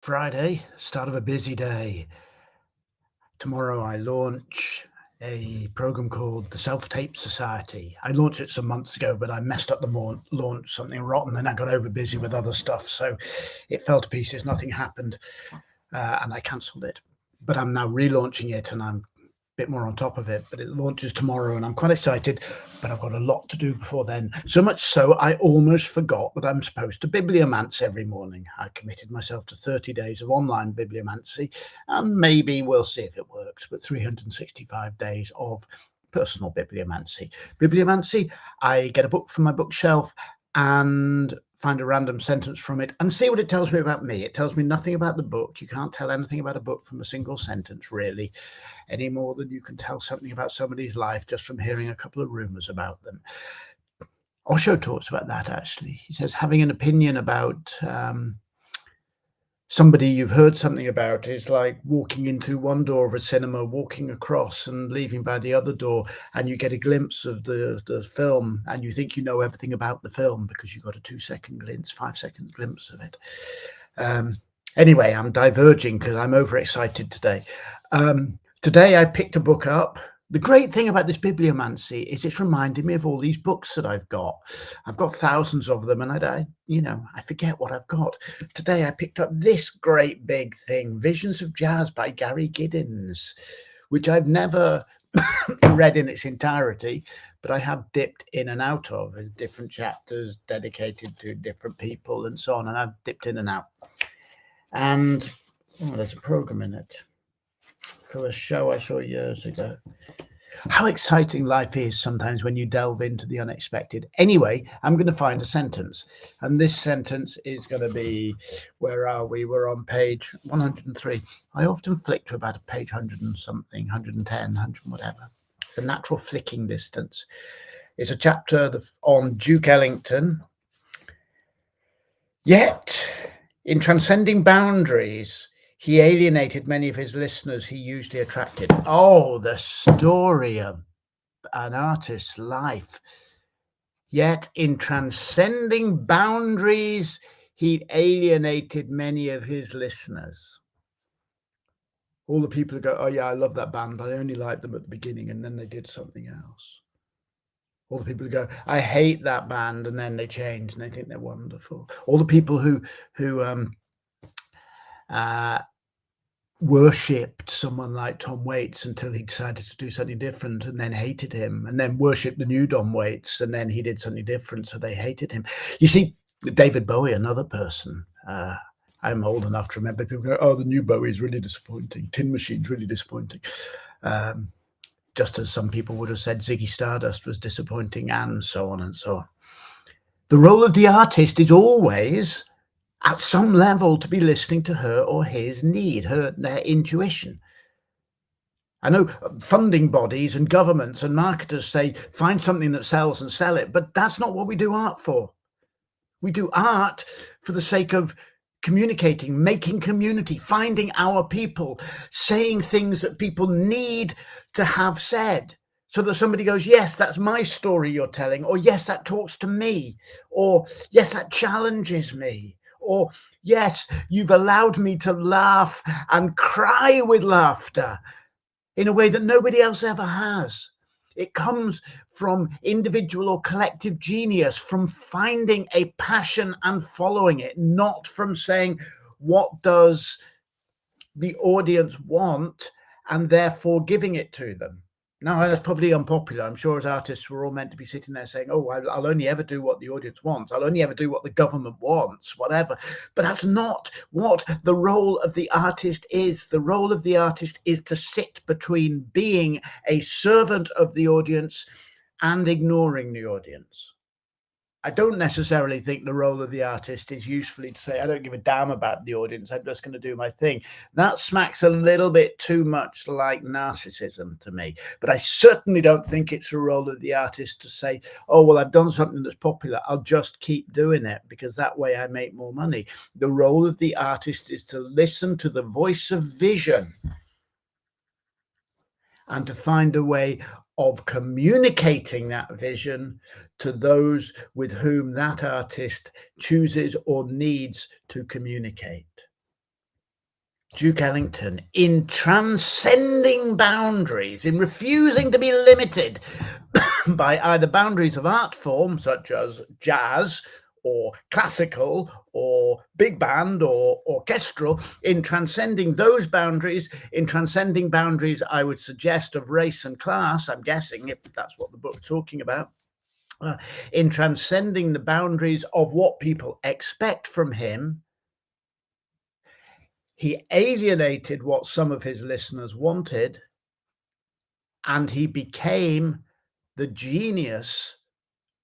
Friday, start of a busy day. Tomorrow I launch a program called the Self-Tape Society. I launched it some months ago, but I messed up the launch, something rotten, and I got over busy with other stuff. So it fell to pieces, nothing happened, and I cancelled it. But I'm now relaunching it and I'm bit more on top of it, but it launches tomorrow and I'm quite excited, but I've got a lot to do before then. So much so I almost forgot that I'm supposed to bibliomancy every morning. I committed myself to 30 days of online bibliomancy, and maybe we'll see if it works, but 365 days of personal bibliomancy. Bibliomancy, I get a book from my bookshelf and find a random sentence from it and see what it tells me about me. It tells me nothing about the book. You can't tell anything about a book from a single sentence, really, any more than you can tell something about somebody's life just from hearing a couple of rumors about them. Osho talks about that, actually. He says having an opinion about somebody you've heard something about is like walking in through one door of a cinema, walking across and leaving by the other door, and you get a glimpse of the film, and you think you know everything about the film because you got a 2-second glimpse, 5-second glimpse of it. Anyway, I'm diverging because I'm overexcited today. Today I picked a book up. The great thing about this bibliomancy is it's reminded me of all these books that I've got. I've got thousands of them, and I forget what I've got. Today I picked up this great big thing, Visions of Jazz by Gary Giddins, which I've never read in its entirety, but I have dipped in and out of in different chapters dedicated to different people and so on, and I've dipped in and out. And there's a program in it for a show I saw years ago. How exciting life is sometimes when you delve into the unexpected. Anyway, I'm going to find a sentence, and this sentence is going to be, where are we? We're on page 103. I often flick to about a page 100 and something, 110, 100 whatever. It's a natural flicking distance. It's a chapter on Duke Ellington. Yet, in transcending boundaries, he alienated many of his listeners he usually attracted. Oh, the story of an artist's life. Yet in transcending boundaries, he alienated many of his listeners. All the people who go, oh yeah, I love that band, but I only liked them at the beginning, and then they did something else. All the people who go, I hate that band, and then they change and they think they're wonderful. All the people who worshipped someone like Tom Waits until he decided to do something different, and then hated him, and then worshipped the new Tom Waits, and then he did something different, so they hated him. You see, David Bowie, another person. I'm old enough to remember people go, oh, the new Bowie is really disappointing. Tin Machine's really disappointing. Just as some people would have said Ziggy Stardust was disappointing, and so on and so on. The role of the artist is always, at some level, to be listening to her or his need, their intuition. I know funding bodies and governments and marketers say, find something that sells and sell it, but that's not what we do art for. We do art for the sake of communicating, making community, finding our people, saying things that people need to have said, so that somebody goes, yes, that's my story you're telling, or yes, that talks to me, or yes, that challenges me, or yes, you've allowed me to laugh and cry with laughter in a way that nobody else ever has. It comes from individual or collective genius, from finding a passion and following it, not from saying, what does the audience want, and therefore giving it to them. Now, that's probably unpopular. I'm sure as artists, we're all meant to be sitting there saying, oh, I'll only ever do what the audience wants. I'll only ever do what the government wants, whatever. But that's not what the role of the artist is. The role of the artist is to sit between being a servant of the audience and ignoring the audience. I don't necessarily think the role of the artist is usefully to say, I don't give a damn about the audience, I'm just going to do my thing. That smacks a little bit too much like narcissism to me. But I certainly don't think it's the role of the artist to say, oh, well, I've done something that's popular, I'll just keep doing it because that way I make more money. The role of the artist is to listen to the voice of vision and to find a way of communicating that vision to those with whom that artist chooses or needs to communicate. Duke Ellington, in transcending boundaries, in refusing to be limited by either boundaries of art form, such as jazz or classical or big band or orchestral, in transcending those boundaries, in transcending boundaries, I would suggest, of race and class, I'm guessing, if that's what the book's talking about, in transcending the boundaries of what people expect from him, he alienated what some of his listeners wanted, and he became the genius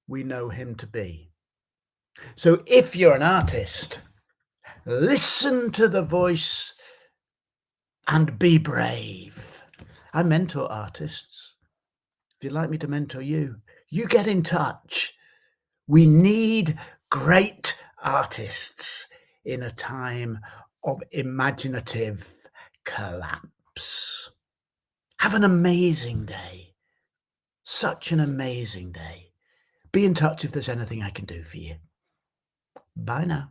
we know him to be. So if you're an artist, listen to the voice and be brave. I mentor artists. If you'd like me to mentor you, you get in touch. We need great artists in a time of imaginative collapse. Have an amazing day. Such an amazing day. Be in touch if there's anything I can do for you. Bye now.